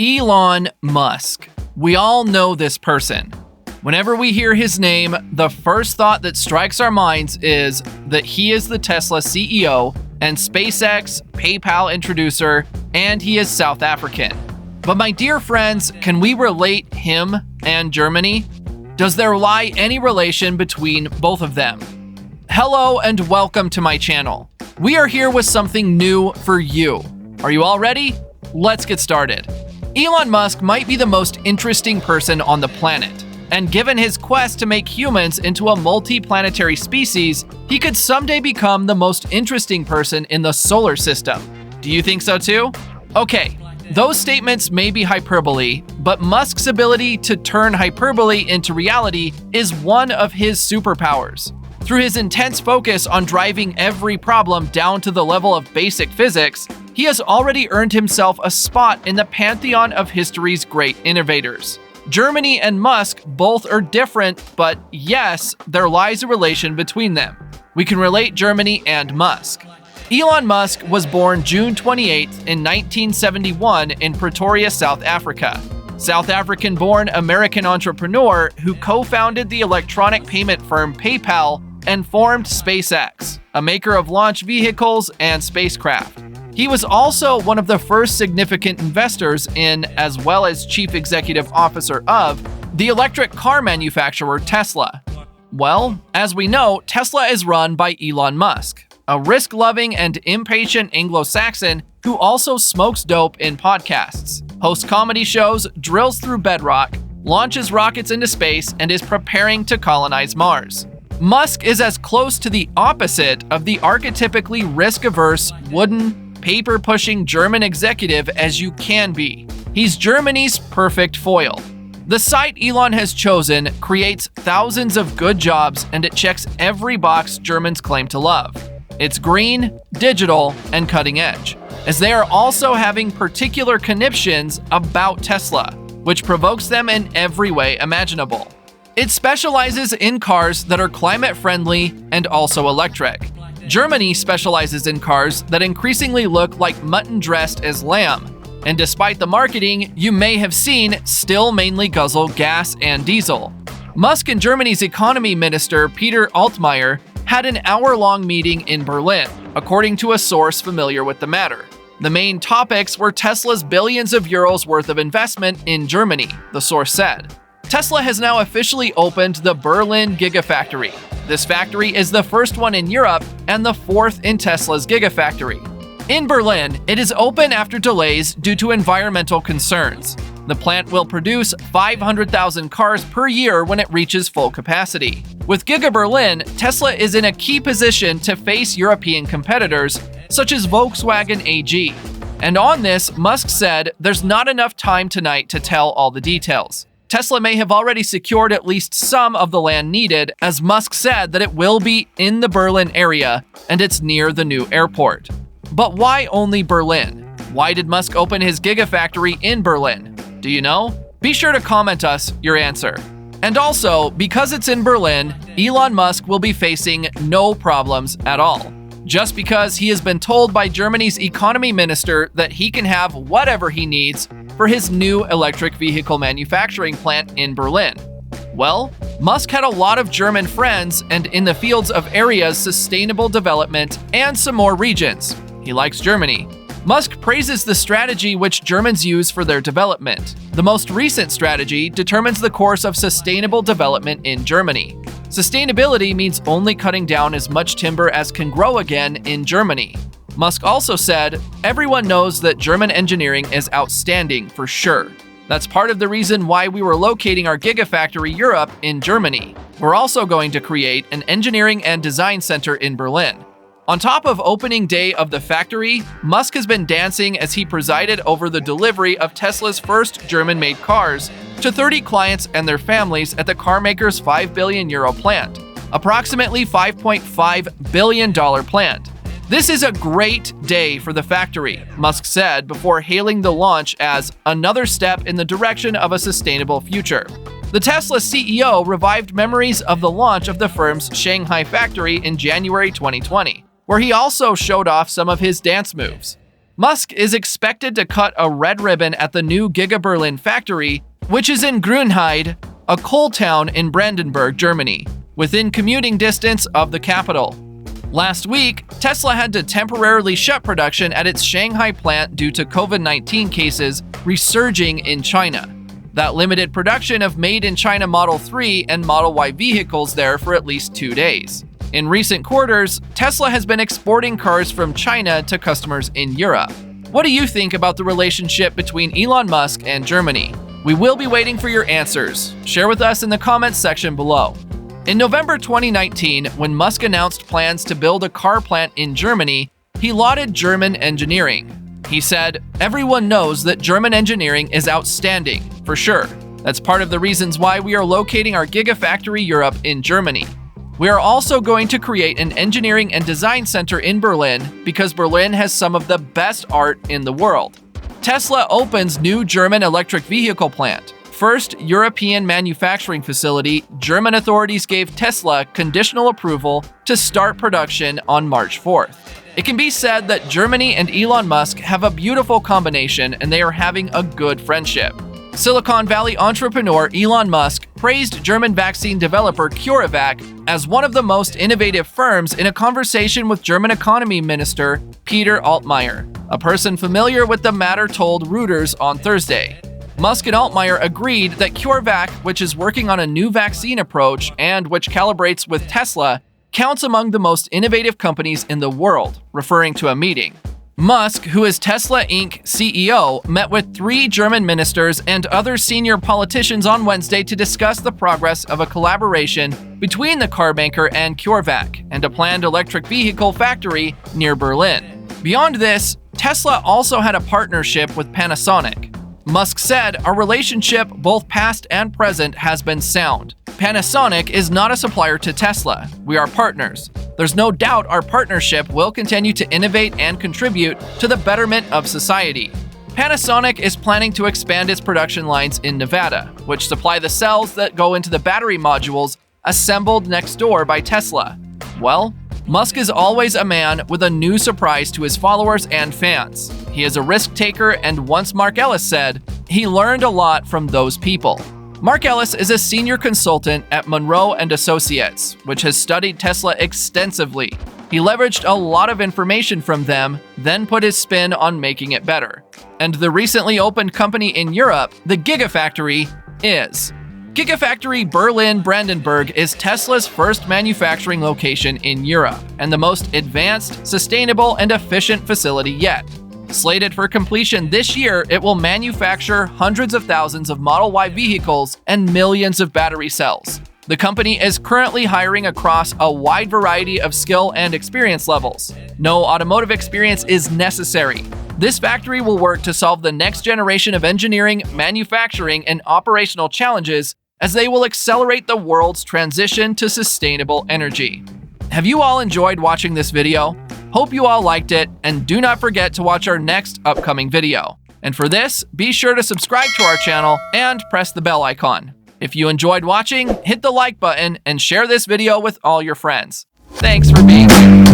Elon Musk. We all know this person. Whenever we hear his name, the first thought that strikes our minds is that he is the Tesla CEO and SpaceX, PayPal introducer, and he is South African. But my dear friends, can we relate him and Germany? Does there lie any relation between both of them? Hello and welcome to my channel. We are here with something new for you. Are you all ready? Let's get started. Elon Musk might be the most interesting person on the planet. And given his quest to make humans into a multi-planetary species, he could someday become the most interesting person in the solar system. Do you think so too? Okay, those statements may be hyperbole, but Musk's ability to turn hyperbole into reality is one of his superpowers. Through his intense focus on driving every problem down to the level of basic physics, he has already earned himself a spot in the pantheon of history's great innovators. Germany and Musk both are different, but yes, there lies a relation between them. We can relate Germany and Musk. Elon Musk was born June 28 in 1971 in Pretoria, South Africa. South African-born American entrepreneur who co-founded the electronic payment firm PayPal and formed SpaceX, a maker of launch vehicles and spacecraft. He was also one of the first significant investors in, as well as chief executive officer of, the electric car manufacturer Tesla. Well, as we know, Tesla is run by Elon Musk, a risk-loving and impatient Anglo-Saxon who also smokes dope in podcasts, hosts comedy shows, drills through bedrock, launches rockets into space, and is preparing to colonize Mars. Musk is as close to the opposite of the archetypically risk-averse, wooden, paper-pushing German executive as you can be. He's Germany's perfect foil. The site Elon has chosen creates thousands of good jobs and it checks every box Germans claim to love. It's green, digital, and cutting edge, as they are also having particular conniptions about Tesla, which provokes them in every way imaginable. It specializes in cars that are climate-friendly and also electric. Germany specializes in cars that increasingly look like mutton dressed as lamb, and despite the marketing you may have seen, still mainly guzzle gas and diesel. Musk and Germany's economy minister Peter Altmaier had an hour-long meeting in Berlin, according to a source familiar with the matter. The main topics were Tesla's billions of euros worth of investment in Germany, the source said. Tesla has now officially opened the Berlin Gigafactory. This factory is the first one in Europe and the fourth in Tesla's Gigafactory. In Berlin, it is open after delays due to environmental concerns. The plant will produce 500,000 cars per year when it reaches full capacity. With Giga Berlin, Tesla is in a key position to face European competitors such as Volkswagen AG. And on this, Musk said there's not enough time tonight to tell all the details. Tesla may have already secured at least some of the land needed, as Musk said that it will be in the Berlin area and it's near the new airport. But why only Berlin? Why did Musk open his Gigafactory in Berlin? Do you know? Be sure to comment us your answer. And also, because it's in Berlin, Elon Musk will be facing no problems at all. Just because he has been told by Germany's economy minister that he can have whatever he needs for his new electric vehicle manufacturing plant in Berlin. Well, Musk had a lot of German friends and in the fields of areas sustainable development and some more regions. He likes Germany. Musk praises the strategy which Germans use for their development. The most recent strategy determines the course of sustainable development in Germany. Sustainability means only cutting down as much timber as can grow again in Germany. Musk also said, everyone knows that German engineering is outstanding for sure. That's part of the reason why we were locating our Gigafactory Europe in Germany. We're also going to create an engineering and design center in Berlin. On top of opening day of the factory, Musk has been dancing as he presided over the delivery of Tesla's first German-made cars to 30 clients and their families at the carmaker's €5 billion plant, approximately $5.5 billion plant. This is a great day for the factory, Musk said before hailing the launch as another step in the direction of a sustainable future. The Tesla CEO revived memories of the launch of the firm's Shanghai factory in January 2020, where he also showed off some of his dance moves. Musk is expected to cut a red ribbon at the new Giga Berlin factory, which is in Grünheide, a coal town in Brandenburg, Germany, within commuting distance of the capital. Last week, Tesla had to temporarily shut production at its Shanghai plant due to COVID-19 cases resurging in China. That limited production of made-in-China Model 3 and Model Y vehicles there for at least 2 days. In recent quarters, Tesla has been exporting cars from China to customers in Europe. What do you think about the relationship between Elon Musk and Germany? We will be waiting for your answers. Share with us in the comments section below. In November 2019, when Musk announced plans to build a car plant in Germany, he lauded German engineering. He said, "Everyone knows that German engineering is outstanding, for sure. That's part of the reasons why we are locating our Gigafactory Europe in Germany. We are also going to create an engineering and design center in Berlin because Berlin has some of the best art in the world." Tesla opens new German electric vehicle plant. First European manufacturing facility, German authorities gave Tesla conditional approval to start production on March 4th. It can be said that Germany and Elon Musk have a beautiful combination and they are having a good friendship. Silicon Valley entrepreneur Elon Musk praised German vaccine developer CureVac as one of the most innovative firms in a conversation with German economy minister Peter Altmaier, a person familiar with the matter told Reuters on Thursday. Musk and Altmaier agreed that CureVac, which is working on a new vaccine approach and which calibrates with Tesla, counts among the most innovative companies in the world, referring to a meeting. Musk, who is Tesla Inc. CEO, met with 3 German ministers and other senior politicians on Wednesday to discuss the progress of a collaboration between the car maker and CureVac and a planned electric vehicle factory near Berlin. Beyond this, Tesla also had a partnership with Panasonic. Musk said, "Our relationship, both past and present, has been sound. Panasonic is not a supplier to Tesla. We are partners. There's no doubt our partnership will continue to innovate and contribute to the betterment of society." Panasonic is planning to expand its production lines in Nevada, which supply the cells that go into the battery modules assembled next door by Tesla. Well, Musk is always a man with a new surprise to his followers and fans. He is a risk taker, and once Mark Ellis said, he learned a lot from those people. Mark Ellis is a senior consultant at Monroe & Associates, which has studied Tesla extensively. He leveraged a lot of information from them, then put his spin on making it better. And the recently opened company in Europe, the Gigafactory, is. Gigafactory Berlin Brandenburg is Tesla's first manufacturing location in Europe and the most advanced, sustainable, and efficient facility yet. Slated for completion this year, it will manufacture hundreds of thousands of Model Y vehicles and millions of battery cells. The company is currently hiring across a wide variety of skill and experience levels. No automotive experience is necessary. This factory will work to solve the next generation of engineering, manufacturing, and operational challenges as they will accelerate the world's transition to sustainable energy. Have you all enjoyed watching this video? Hope you all liked it, and do not forget to watch our next upcoming video. And for this, be sure to subscribe to our channel and press the bell icon. If you enjoyed watching, hit the like button and share this video with all your friends. Thanks for being here.